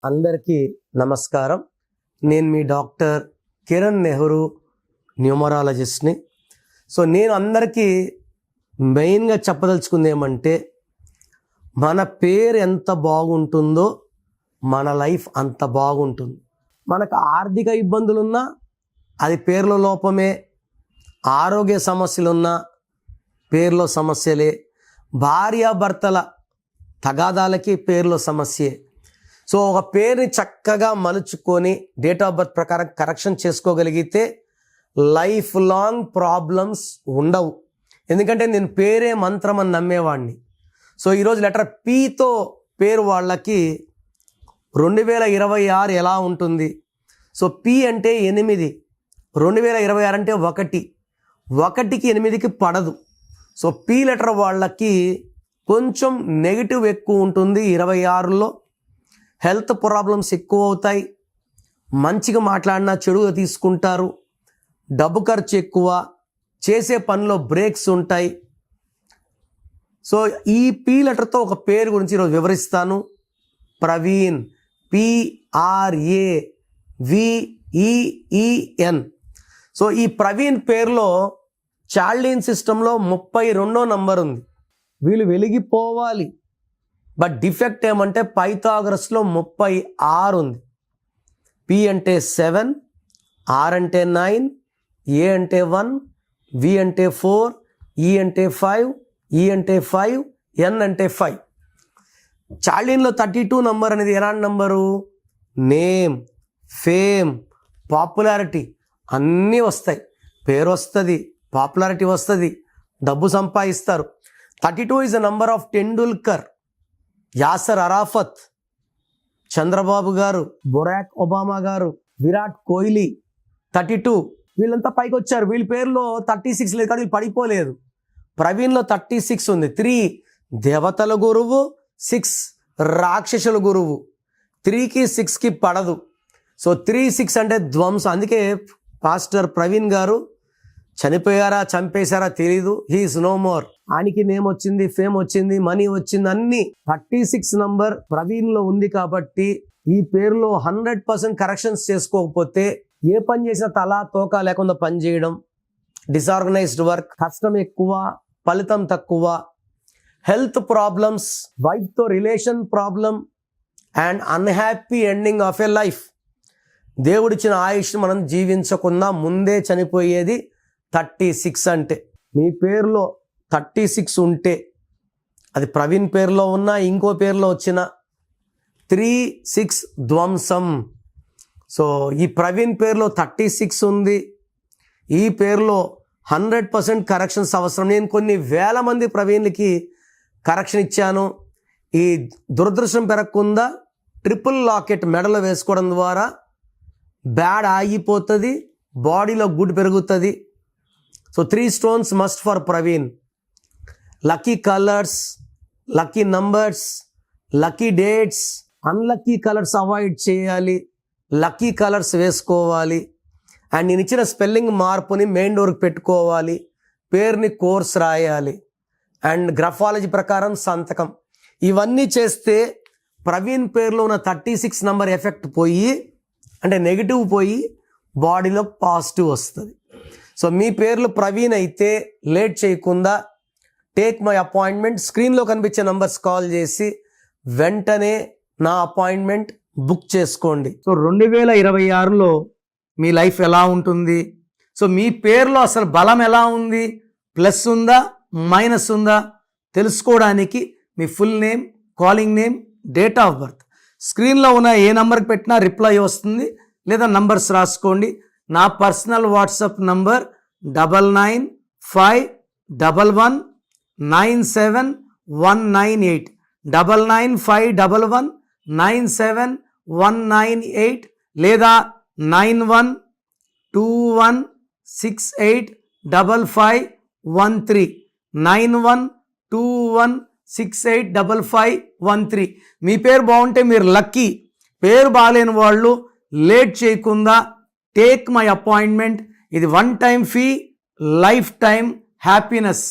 అందరికీ నమస్కారం. నేను మీ డాక్టర్ కిరణ్ నెహ్రూ, న్యూమరాలజిస్ట్ని. నేను అందరికీ మెయిన్గా చెప్పదలుచుకుంది ఏమంటే, మన పేరు ఎంత బాగుంటుందో మన లైఫ్ అంత బాగుంటుంది. మనకు ఆర్థిక ఇబ్బందులున్నా అది పేర్లో లోపమే, ఆరోగ్య సమస్యలున్నా పేర్లో సమస్యలే, భార్యాభర్తల తగాదాలకి పేర్లో సమస్యే. ఒక పేరుని చక్కగా మలుచుకొని డేట్ ఆఫ్ బర్త్ ప్రకారం కరెక్షన్ చేసుకోగలిగితే లైఫ్ లాంగ్ ప్రాబ్లమ్స్ ఉండవు. ఎందుకంటే నేను పేరే మంత్రం అని నమ్మేవాడిని. ఈరోజు లెటర్ పీతో పేరు వాళ్ళకి 2026 ఎలా ఉంటుంది? పి అంటే 8, 2026 అంటే 1, 1కి 8కి పడదు. పి లెటర్ వాళ్ళకి కొంచెం నెగిటివ్ ఎక్కువ ఉంటుంది. 26లో హెల్త్ ప్రాబ్లమ్స్ ఎక్కువ అవుతాయి. మంచిగా మాట్లాడినా చెడుగా తీసుకుంటారు. డబ్బు ఖర్చు ఎక్కువ, చేసే పనిలో బ్రేక్స్ ఉంటాయి. ఈ పి లెటర్తో ఒక పేరు గురించి ఈరోజు వివరిస్తాను. ప్రవీణ్, PRAVEEN. ఈ ప్రవీణ్ పేరులో చార్లిన్ సిస్టంలో 32వ నంబర్ ఉంది. వీళ్ళు వెలిగిపోవాలి. బట్ డిఫెక్ట్ ఏమంటే పైథాగరస్లో 36 ఉంది. పి అంటే 7, ఆర్ అంటే 9, ఏ అంటే 1, వి అంటే 4, ఈ అంటే 5, ఈ అంటే 5, ఎన్ అంటే 5. చార్లిన్లో 32 నంబర్ అనేది ఎలాంటి నంబరు? నేమ్, ఫేమ్, పాపులారిటీ అన్నీ వస్తాయి. పేరు వస్తుంది, పాపులారిటీ వస్తుంది, డబ్బు సంపాదిస్తారు. 32 is a number of Tendulkar, Acer Arafat, Chandrababu గారు, బొరాక్ ఒబామా గారు, విరాట్ కోహ్లీ. 32 వీళ్ళంతా పైకి వచ్చారు. వీళ్ళ పేరులో 36 లేదు కానీ వీళ్ళు పడిపోలేదు. ప్రవీణ్లో 36 ఉంది. 3 దేవతల గురువు, 6 రాక్షసుల గురువు. 3కి 6కి పడదు. 3, 6 అంటే ధ్వంసం. అందుకే పాస్టర్ ప్రవీణ్ గారు చనిపోయారా చంపేశారా తెలీదు, హీఈస్ నో మోర్. ఆయనకి నేమ్ వచ్చింది, ఫేమ్ వచ్చింది, మనీ వచ్చింది, అన్ని 36 నంబర్ ప్రవీణ్లో ఉంది. కాబట్టి ఈ పేరులో 100% కరెక్షన్స్ చేసుకోకపోతే ఏ పని చేసినా తలా తోక లేకుండా పని చేయడం, డిసార్గనైజ్డ్ వర్క్, కష్టం ఎక్కువ, ఫలితం తక్కువ, హెల్త్ ప్రాబ్లమ్స్, వైఫ్తో relation problem and unhappy ending of a life. దేవుడిచ్చిన ఆయుష్ మనం జీవించకుండా ముందే చనిపోయేది 36 అంటే. మీ పేరులో 36 ఉంటే, అది ప్రవీణ్ పేరులో ఉన్నా ఇంకో పేరులో వచ్చిన 3, 6 ధ్వంసం. ఈ ప్రవీణ్ పేరులో 36 ఉంది. ఈ పేరులో 100% కరెక్షన్స్ అవసరం. నేను కొన్ని వేల మంది ప్రవీణ్లకి కరెక్షన్ ఇచ్చాను. ఈ దురదృష్టం పెరగకుండా ట్రిపుల్ లాకెట్ మెడలో వేసుకోవడం ద్వారా బ్యాడ్ ఆగిపోతుంది, బాడీలో గుడ్ పెరుగుతుంది. 3 stones must for Praveen. Lucky colors, lucky numbers, lucky dates, unlucky colors avoid చేయాలి, లక్కీ కలర్స్ వేసుకోవాలి. అండ్ నేను ఇచ్చిన స్పెల్లింగ్ మార్పుని మెయిన్ డోర్కి పెట్టుకోవాలి. పేరుని కోర్స్ రాయాలి అండ్ గ్రఫాలజీ ప్రకారం సంతకం. ఇవన్నీ చేస్తే ప్రవీణ్ పేరులో ఉన్న 36 నంబర్ ఎఫెక్ట్ పోయి, అంటే నెగిటివ్ పోయి బాడీలో పాజిటివ్ వస్తుంది. మీ పేర్లు ప్రవీణ్ అయితే లేట్ చేయకుండా టేక్ మై అపాయింట్మెంట్. స్క్రీన్లో కనిపించే నంబర్స్ కాల్ చేసి వెంటనే నా అపాయింట్మెంట్ బుక్ చేసుకోండి. 2026లో మీ లైఫ్ ఎలా ఉంటుంది? మీ పేరులో అసలు బలం ఎలా ఉంది? ప్లస్ ఉందా, మైనస్ ఉందా తెలుసుకోవడానికి మీ full name, calling name, date of birth స్క్రీన్లో ఉన్న ఏ నంబర్కి పెట్టినా రిప్లై వస్తుంది, లేదా నంబర్స్ రాసుకోండి. నా పర్సనల్ వాట్సాప్ నంబర్ 9951197198, 9951197198, లేదా 9121685513, 9121685513. మీ పేరు బాగుంటే మీరు లక్కీ. పేరు బాగాలేని వాళ్ళు లేట్ చేయకుండా టేక్ మై అపాయింట్మెంట్. ఇది 1 time fee, life time happiness.